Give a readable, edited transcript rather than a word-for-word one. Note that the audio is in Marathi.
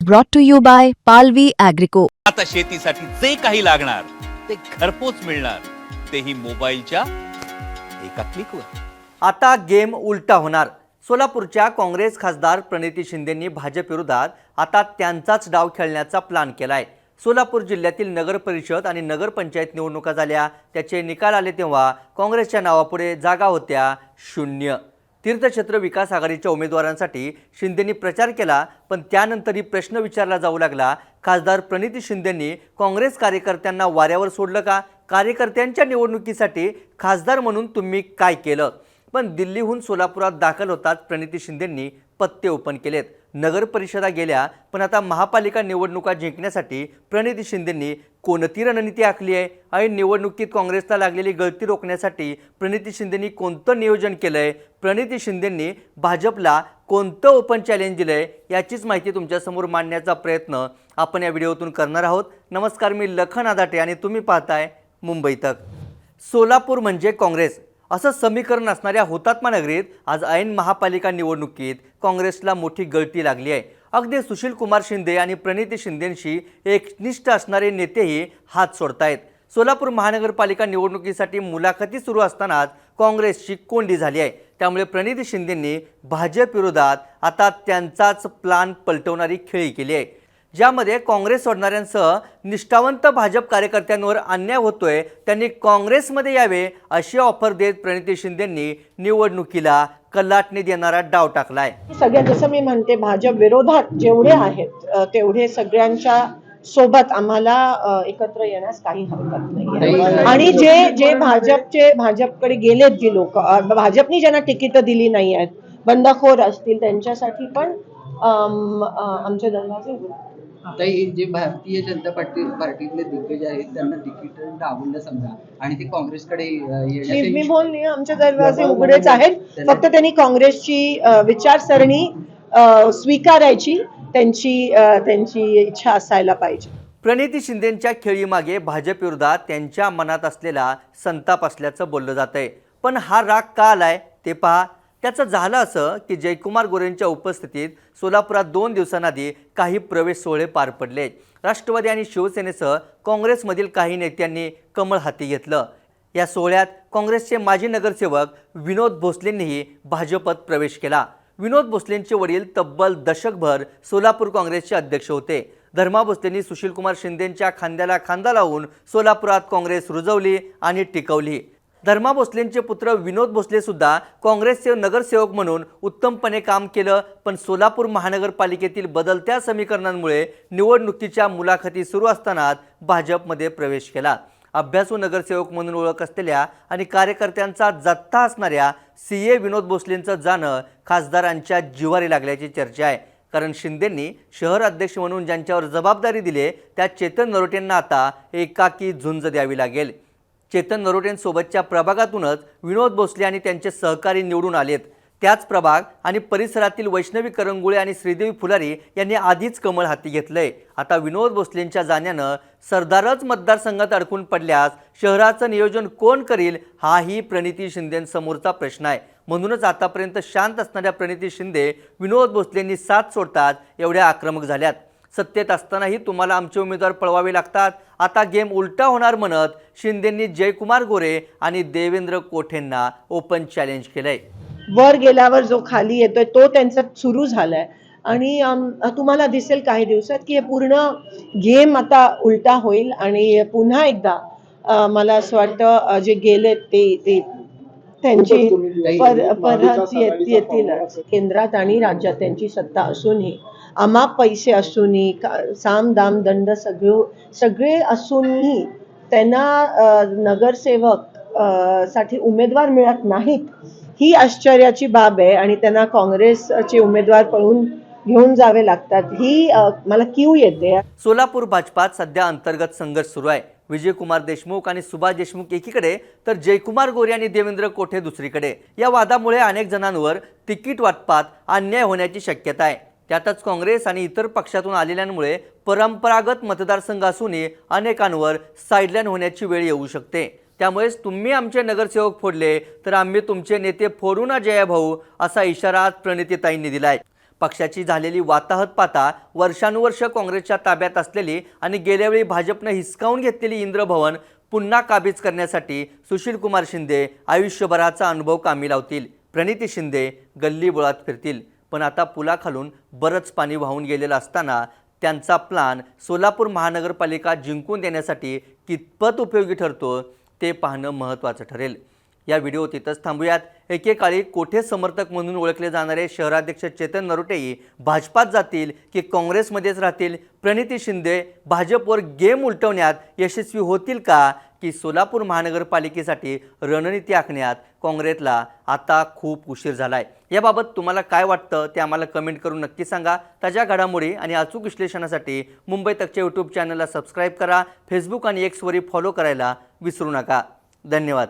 brought to you by Palvi Agrico. आता शेतीसाठी जे काही लागणार ते घरपोच मिळणार, तेही मोबाईलच्या एका क्लिकवर। आता गेम उलटा होणार। सोलापूरच्या काँग्रेस खासदार प्रणिती शिंदेंनी भाजप विरोधात आता त्यांचाच डाव खेळण्याचा प्लॅन केलाय। सोलापूर जिल्ह्यातील नगर परिषद आणि नगरपंचायत निवडणुका झाल्या, त्याचे निकाल आले तेव्हा काँग्रेसच्या नावापुढे जागा होत्या 0। तीर्थक्षेत्र विकास आघाडीच्या उमेदवारांसाठी शिंदेंनी प्रचार केला, पण त्यानंतरही प्रश्न विचारला जाऊ लागला, खासदार प्रणिती शिंदेंनी काँग्रेस कार्यकर्त्यांना वाऱ्यावर सोडलं का? कार्यकर्त्यांच्या निवडणुकीसाठी खासदार म्हणून तुम्ही काय केलं? पण दिल्लीहून सोलापुरात दाखल होताच प्रणिती शिंदेंनी पत्ते ओपन केलेत। नगर परिषदा गेल्या, पण आता महापालिका निवडणुका जिंकण्यासाठी प्रणिती शिंदेंनी कोणती रणनीती आखली आहे आणि निवडणुकीत काँग्रेसला लागलेली गळती रोखण्यासाठी प्रणिती शिंदेंनी कोणतं नियोजन केलंय? प्रणिती शिंदेंनी भाजपला कोणतं ओपन चॅलेंज दिलंय? याचीच माहिती तुमच्यासमोर मांडण्याचा प्रयत्न आपण या व्हिडिओतून करणार आहोत। नमस्कार, मी लखन आदाटे आणि तुम्ही पाहताय मुंबई तक। सोलापूर म्हणजे काँग्रेस असं समीकरण असणाऱ्या हुतात्मा नगरीत आज ऐन महापालिका निवडणुकीत काँग्रेसला मोठी गळती लागली आहे। अगदी सुशील कुमार शिंदे आणि प्रणिती शिंदेंशी एकनिष्ठ असणारे नेतेही हात सोडतायत। सोलापूर महानगरपालिका निवडणुकीसाठी मुलाखती सुरू असतानाच काँग्रेसची कोंडी झाली आहे। त्यामुळे प्रणिती शिंदेंनी भाजप विरोधात आता त्यांचाच प्लॅन पलटवणारी खेळी केली आहे, ज्यामध्ये काँग्रेस सोडणाऱ्यांसह निष्ठावंत भाजप कार्यकर्त्यांवर अन्याय होतोय, त्यांनी काँग्रेसमध्ये यावे अशी ऑफर देत प्रणिती शिंदेंनी निवडणुकीला कलाटणी देणारा डाव टाकलाय। सगळ्या जसं मी म्हणते, भाजप विरोधात जेवढे आहेत तेवढे सगळ्यांच्या सोबत आम्हाला एकत्र येण्यास काही हरकत नाही। आणि जे भाजपकडे गेलेत, जी लोक भाजपनी ज्यांना तिकीट दिली नाही आहेत, बंडखोर असतील, त्यांच्यासाठी पण आमचे दरवाजे उघडे। ताई, जे भारतीय जनता पार्टीतले दिग्गज आहेत त्यांना तिकीट डावललं समजा आणि ते काँग्रेसकडे मी बोलली, आमचे दरवाजे उघडेच आहेत। फक्त त्यांनी काँग्रेसची विचारसरणी स्वीकारायची त्यांची इच्छा असायला पाहिजे। प्रणिती शिंदेंच्या खेळीमागे भाजप विरोधात त्यांच्या मनात असलेला संताप असल्याचं बोललं जातंय। पण हा राग का आलाय ते पहा। त्याचं झालं असं की जयकुमार गोरेंच्या उपस्थितीत सोलापुरात 2 दिवसांआधी काही प्रवेश सोहळे पार पडले। राष्ट्रवादी आणि शिवसेनेसह काँग्रेसमधील काही नेत्यांनी कमळ हाती घेतलं। या सोहळ्यात काँग्रेसचे माजी नगरसेवक विनोद भोसलेंनीही भाजपत प्रवेश केला। विनोद भोसलेंचे वडील तब्बल दशकभर सोलापूर काँग्रेसचे अध्यक्ष होते। धर्मा भोसलेंनी सुशील कुमार शिंदेंच्या खांद्याला खांदा लावून सोलापुरात काँग्रेस रुजवली आणि टिकवली। धर्मा भोसलेंचे पुत्र विनोद भोसले सुद्धा काँग्रेसचे नगरसेवक म्हणून उत्तमपणे काम केलं, पण सोलापूर महानगरपालिकेतील बदलत्या समीकरणांमुळे निवडणुकीच्या मुलाखती सुरू असतानाच भाजपमध्ये प्रवेश केला। अभ्यासू नगरसेवक म्हणून ओळख असलेल्या आणि कार्यकर्त्यांचा जत्था असणाऱ्या CA विनोद भोसलेंचं जाणं खासदारांच्या जिव्हारी लागल्याची चर्चा आहे। कारण शिंदेंनी शहर अध्यक्ष म्हणून ज्यांच्यावर जबाबदारी दिली त्या चेतन नरोटेंना आता एकाकी झुंज द्यावी लागेल। चेतन नरोटेंसोबतच्या प्रभागातूनच विनोद भोसले आणि त्यांचे सहकारी निवडून आलेत। त्याच प्रभाग आणि परिसरातील वैष्णवी करंगुळे आणि श्रीदेवी फुलारी यांनी आधीच कमळ हाती घेतलंय। आता विनोद भोसलेंच्या जाण्यानं सरदारच मतदारसंघात अडकून पडल्यास शहराचं नियोजन कोण करील, हाही प्रणिती शिंदेंसमोरचा प्रश्न आहे। म्हणूनच आतापर्यंत शांत असणाऱ्या प्रणिती शिंदे विनोद भोसलेंनी साथ सोडतात एवढ्या आक्रमक झाल्यात। सत्तेत असतानाही तुम्हाला आमचे उमेदवार पळवावे लागतात, आता गेम उलटा होणार म्हणत शिंदेंनी जयकुमार गोरे आणि देवेंद्र कोठेंना ओपन चॅलेंज केलंय। वर गेल्यावर जो खाली येतोय तो त्यांचा सुरू झालाय आणि तुम्हाला दिसेल काही दिवसात की हे पूर्ण गेम आता उलटा होईल आणि पुन्हा एकदा मला असं वाटतं जे गेले ते त्यांची परत येतील। केंद्रात आणि राज्यात त्यांची सत्ता असूनही, अमाप पैसे असूनही, साम दाम दंड सगळे असूनही त्यांना नगरसेवक साठी उमेदवार मिळत नाहीत, ही आश्चर्याची बाब आहे। आणि त्यांना काँग्रेसचे उमेदवार पळून घेऊन जावे लागतात, ही मला कीव येते। सोलापूर भाजपात सध्या अंतर्गत संघर्ष सुरू आहे। विजयकुमार देशमुख आणि सुभाष देशमुख एकीकडे तर जयकुमार गोरे आणि देवेंद्र कोठे दुसरीकडे। या वादामुळे अनेक जणांवर तिकीट वाटपात अन्याय होण्याची शक्यता आहे। त्यातच काँग्रेस आणि इतर पक्षातून आलेल्यांमुळे परंपरागत मतदारसंघ असूनही अनेकांवर साईडलाईन होण्याची वेळ येऊ शकते। त्यामुळेच तुम्ही आमचे नगरसेवक फोडले तर आम्ही तुमचे नेते फोडू ना जया भाऊ, असा इशारा प्रणितीताईंनी दिलाय। पक्षाची झालेली वाताहत पाहता वर्षानुवर्ष काँग्रेसच्या ताब्यात असलेली आणि गेल्या वेळी भाजपनं हिसकावून घेतलेली इंद्रभवन पुन्हा काबीज करण्यासाठी सुशीलकुमार शिंदे आयुष्यभराचा अनुभव कामी लावतील. प्रणिती शिंदे गल्लीबोळात फिरतील. पण आता पुलाखालून बरंच पाणी वाहून गेलेलं असताना त्यांचा प्लान सोलापूर महानगरपालिका जिंकून देण्यासाठी कितपत उपयोगी ठरतो ते पाहणं महत्त्वाचं ठरेल. या व्हिडिओत इथंच थांबूयात. एकेकाळी कोठे समर्थक म्हणून ओळखले जाणारे शहराध्यक्ष चेतन नरोटेही भाजपात जातील की काँग्रेसमध्येच राहतील? प्रणिती शिंदे भाजपवर गेम उलटवण्यात यशस्वी होतील का, की सोलापूर महानगरपालिकेसाठी रणनीती आखण्यात काँग्रेसला आता खूप उशीर झालाय? याबाबत तुम्हाला काय वाटतं ते आम्हाला कमेंट करून नक्की सांगा. ताज्या घडामोडी आणि अचूक विश्लेषणासाठी मुंबई तकच्या यूट्यूब चॅनलला सबस्क्राईब करा. फेसबुक आणि एक्सवरही फॉलो करायला विसरू नका. धन्यवाद.